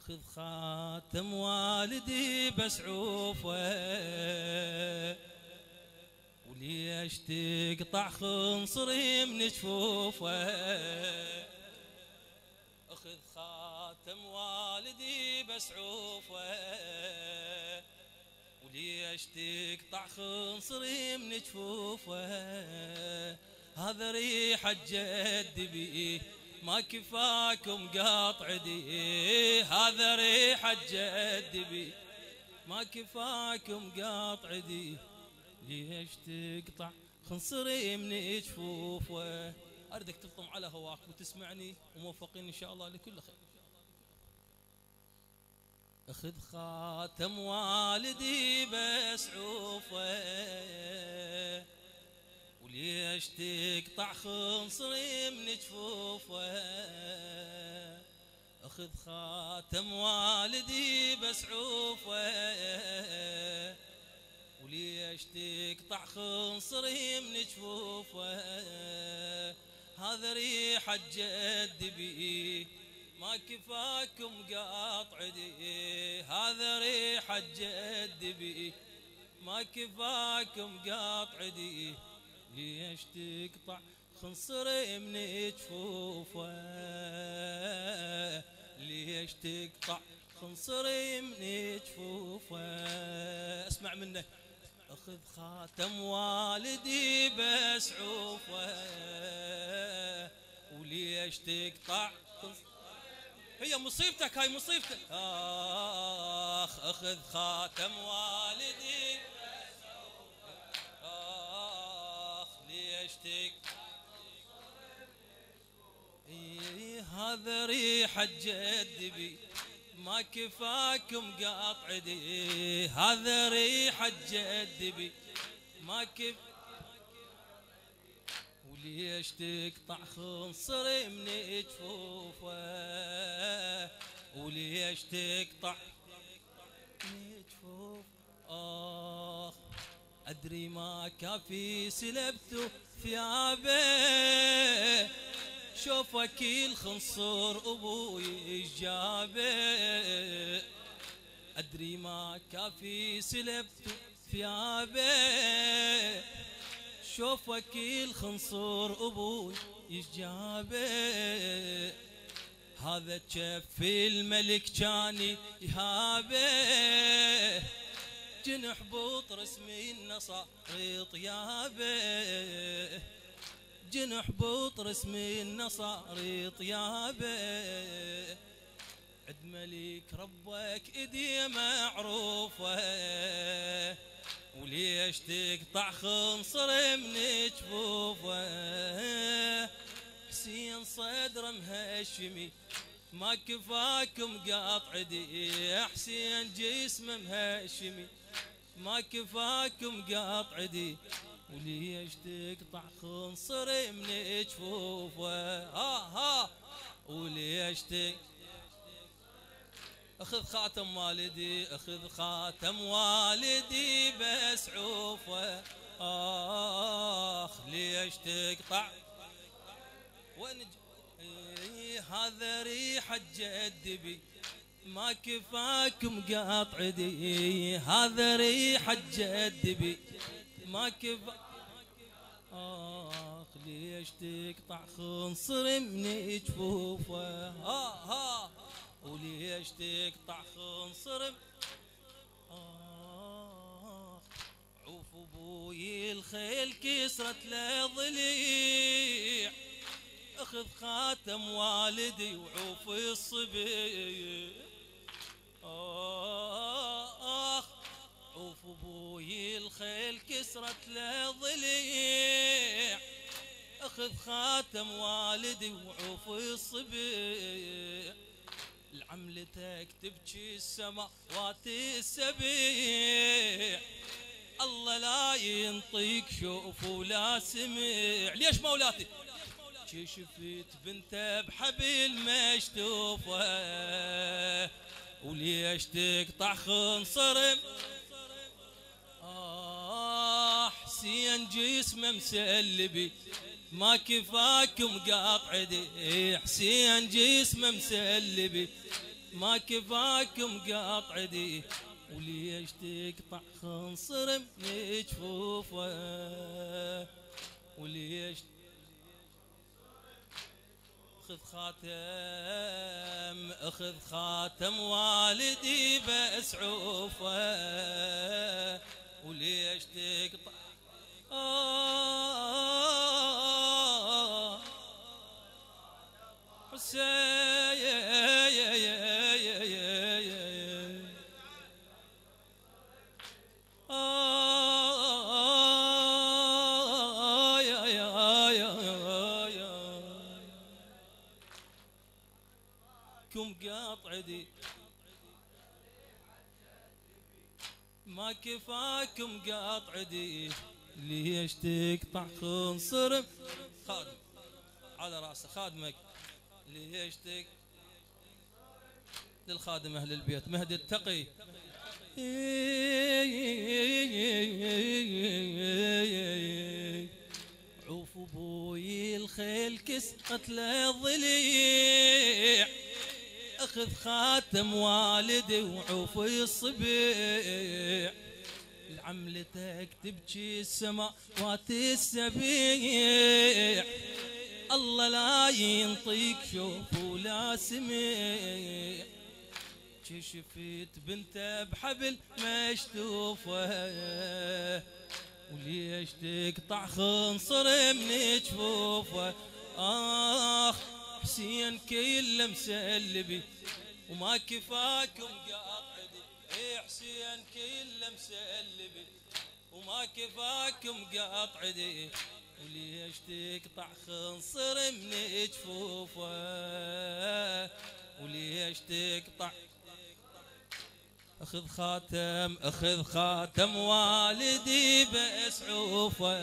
أخذ خاتم والدي بسعوفه، وليش تقطع خنصري من جفوفه. أخذ خاتم والدي بسعوفه، وليش تقطع خنصري من جفوفه. هذا ريحة جد بيه ما كفاكم قاطع دي، هذا ريحة جد بيه ما كفاكم قاطع دي. ليش تقطع خنصري من جفوفه. أردك تلطم على هواك وتسمعني، وموفقين إن شاء الله لكل خير. أخذ خاتم والدي بسعوفه، وليش تقطع خنصري من جفوفه. أخذ خاتم والدي بسعوفه، وليش تقطع خنصري من جفوفه. هذا ريحة جد بيه ما كفاكم قاطع دي، هذا ريحة جد بيه ما كفاكم قاطع دي. ليش تقطع خنصري من جفوفه، ليش تقطع خنصري من جفوفه. اسمع منه. أخذ خاتم والدي بسعوفه، وليش تقطع هي مصيبتك، هاي مصيبتك. أخذ خاتم والدي ليش تقطع. هذا ريحة جد بي ما كفاكم قاطع دي، هذا ريحة جد بي ما كف. وليش تقطع خنصري من جفوفه، وليش تقطع من جفوفه. أدري ما كافي سلبت ثيابه، شوفك الخنصر أبوي جابه. أدري ما كافي سلبت ثيابه، شوفك الخنصر أبوي جابه. هذا جف الملك كان يهابه، جنح بطرس من نصاري طيابه، جنح بطرس من نصاري طيابه. عد ملك ربك ايدي معروفه، وليش تقطع خنصر من جفوفه. حسين صدر مهشمي ما كفاكم قاطع دي، حسين جسمه مهشمي ما كفاكم قاطع دي. وليش تقطع خنصري من جفوفه. وليش أخذ خاتم والدي، أخذ خاتم والدي بسعوفه. ليش تقطع هذا ريحة جد بي ما كفاكم قاطع دي، هذا ريحة جد بي ما كفا. ليش تقطع خنصر من جفوفه. وليش تقطع خنصر. عوف ابوي الخيل كسرت له ضليع، اخذ خاتم والدي وعوف الصبيع. عوف ابوي الخيل كسرت له ضليع، اخذ خاتم والدي وعوف الصبيع. لعملتك تبكي السماوات السبيع، الله لا ينطيك شوف ولا سمع. ليش مولاتي شفت بنته بحبل مشتوفه، وليش تقطع خنصر. حسين جسمه مسلبي ما كفاكم قاطع دي، حسين جسمه مسلبي ما كفاكم قاطع دي وليش تقطع خنصر من جفوفه وليش اخذ خاتم والدي بأسعوفه وليش تقطع كم قاطع دي ما كفاكم قاطع دي ليش تقطع خنصر خادم على راسه خادمك ليش للخادم اهل البيت مهدي التقي عوف ابوي الخيل كس قتل الضليع اخذ خاتم والدي وعوف الصبيع لعملتك تبكي السماوات السبيع الله لا ينطيك شوف ولا سميع شفت بنته بحبل مشتوفه وليش تقطع خنصر من جفوفه حسين كله مسلبي وما كفاكم قاطعدي حسين كله مسلبي وما كفاكم قاطعدي وليش تقطع خنصر من جفوفه وليش تقطع اخذ خاتم والدي بأسعوفه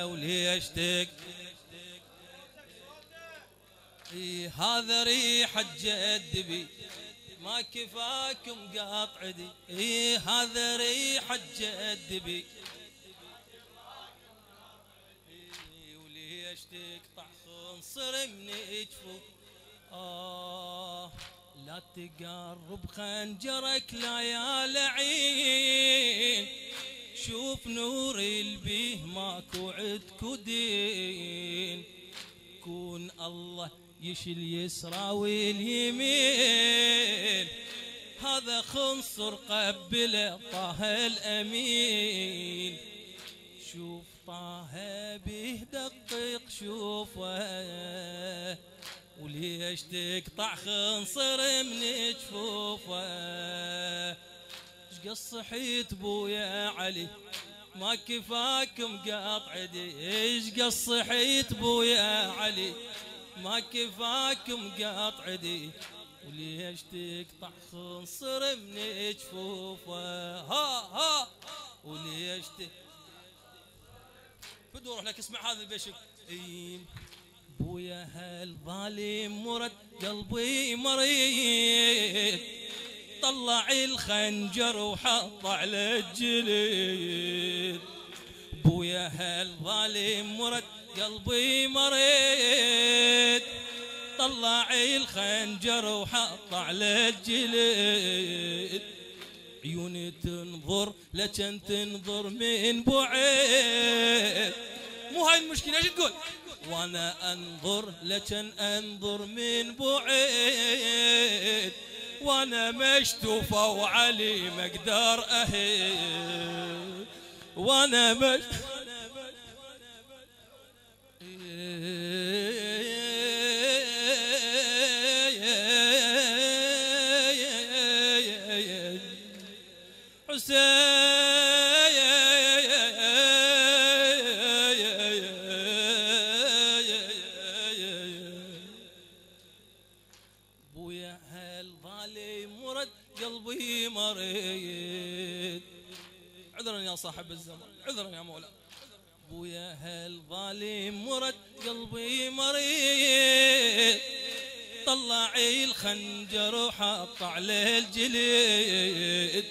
وليش هذا ريحة جدبي ما كفاكم قاطع دي هذا ريحة جدبي وليش تقطع خنصر من جفوف لا تقرب خنجرك لا يا لعين شوف نور البيه ماكو عدكو دين كون الله يشيل يسرى واليمين هذا خنصر قبل طه الأمين شوف طه به دقق شوفه وليش تقطع خنصر من جفوفه شقص صحيت بويا علي ما كفاكم قاطع دي شقص صحيت بويا علي ما كفاكم قاطع دي وليش تقطع خنصر من جفوفه ها وليش بدو اروح لك اسمع هذا البيشك بويا هالظالم مرد قلبي مريض طلع الخنجر وحط على الجليد بويا هالظالم مرد قلبي مريض طلع الخنجر وحط على الجليد عيوني تنظر لكن تنظر من بعيد مو هاي المشكلة ايش تقول وانا انظر لكن انظر من بعيد وانا مشتوفة وعلي ما اقدر اهيد وانا بويا هالظالم مرد قلبي مريض عذرا يا صاحب الزمان عذرا يا مولاي بويا هالظالم مرد قلبي مريض طلع الخنجر وحط على الجليد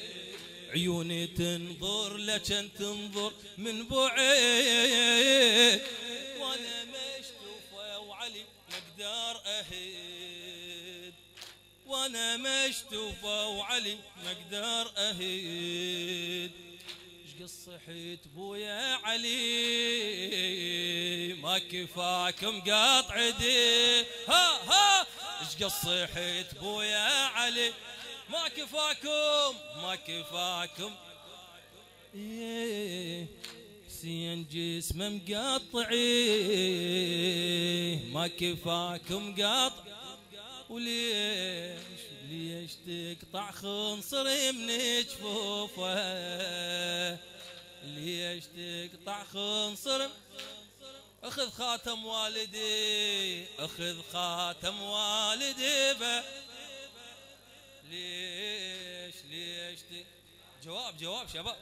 عيوني تنظر لكن تنظر من بعيد وانا مشتوفه وعلي ما اقدر اهيد وانا مشتوفه وعلي ما اقدر اهيد. ايش قصحت بويا علي ما كفاكم قطع دي. ها ايش قصحت بويا علي ما كفاكم حسين جسمه مقطعي ما كفاكم قطع. وليش تقطع خنصر من جفوفه؟ ليش تقطع خنصر؟ اخذ خاتم والدي ليش جواب شباب.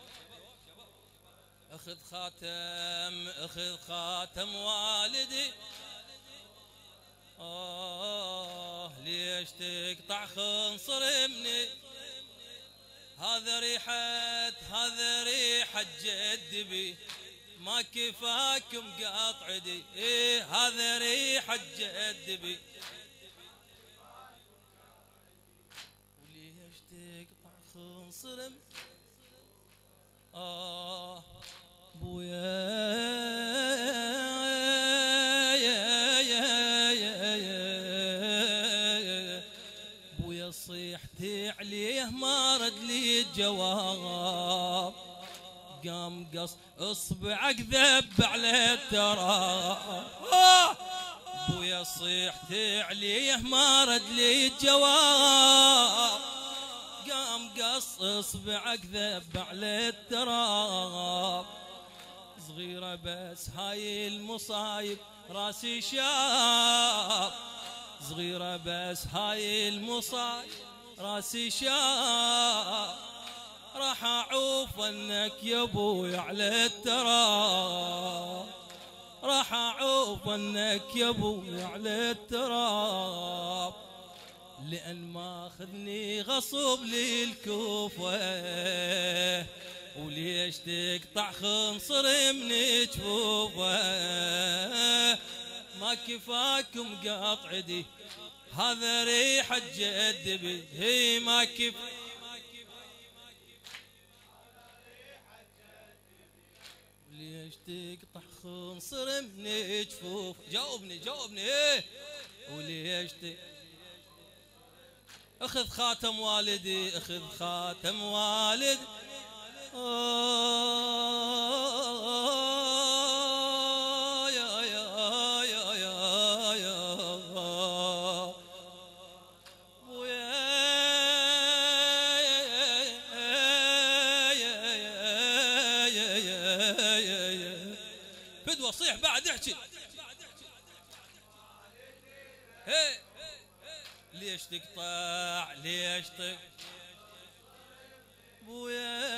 اخذ خاتم والدي. ليش تقطع خنصر مني؟ هذا ريحة جد بي ما كفاكم قطع دي. هذا ريحة جد بي. وليش تقطع خنصر بويا بويا صيحتي عليه ما رد لي الجواب. قام قص اصبعك ذب على التراب. بويا صيحتي عليه ما رد لي الجواب. قام قص اصبعك ذب على التراب. صغيرة بس هاي المصايب راسي شاب. صغيرة بس هاي المصايب راسي شاب. راح اعوف انك يا ابوي على التراب. راح اعوف انك يا ابوي على التراب. لأن ماخذني غصب للكوفة. وليش تقطع خنصر من جفوفه؟ ما كفاكم قطع دي. هذا ريحة جد بي. هي ما كف. وليش تقطع خنصر من جفوف؟ جاوبني وليش اخذ خاتم والدي. فدوى صيح بعد احكي. ليش تقطع بويا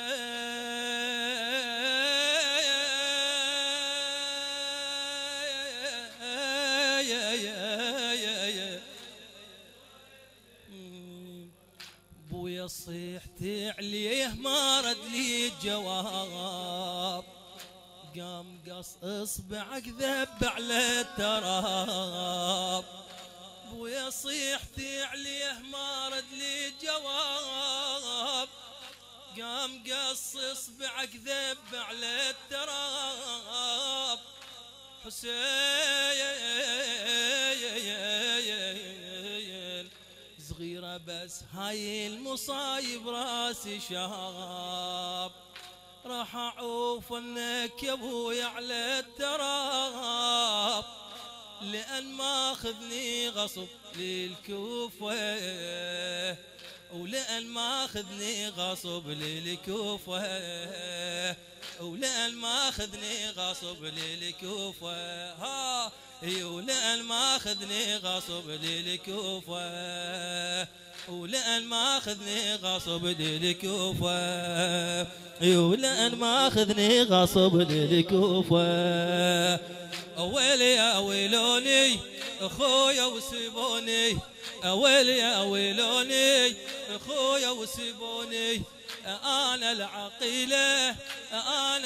بويا صيحتي عليه ما رد لي الجواب. قام قص اصبعك ذب على التراب. بويا صيحتي عليه ما رد لي الجواب. قام قص اصبعك ذب على التراب. حسين صغيرة بس هاي المصايب راسي شاب. راح اعوف انك يا ابوي على التراب. لأن ماخذني غصب للكوفة. ولأن ماخذني غصب للكوفة. ولأن ماخذني غصب للكوفة. ولأن ماخذني غصب للكوفة. ولأن ماخذني غصب للكوفة. ولأن ماخذني غصب للكوفة. ويلي يا ويلوني اخويا وسيبوني. ويلي يا ويلوني اخويا وسيبوني. انا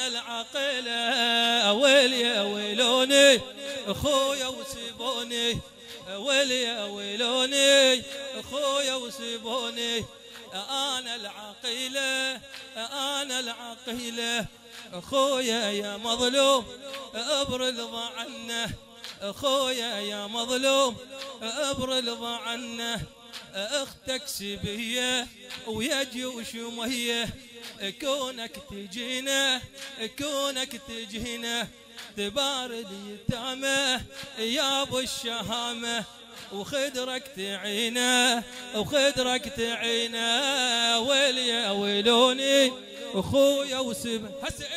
العقيله ويلي يا ويلوني اخويا وسيبوني. ويلي ويلوني اخويا وسيبوني، انا العقيله انا العقيله، اخويا يا مظلوم ابرض عنه، اخويا يا مظلوم ابرض عنه، اختك سبيه ويا جيوش ميه، كونك تجينا كونك تجينا تبارد يتامه يا ابو الشهامه، وخدرك تعينه وخدرك تعينه، ويلي ويلوني اخويا وسب هسه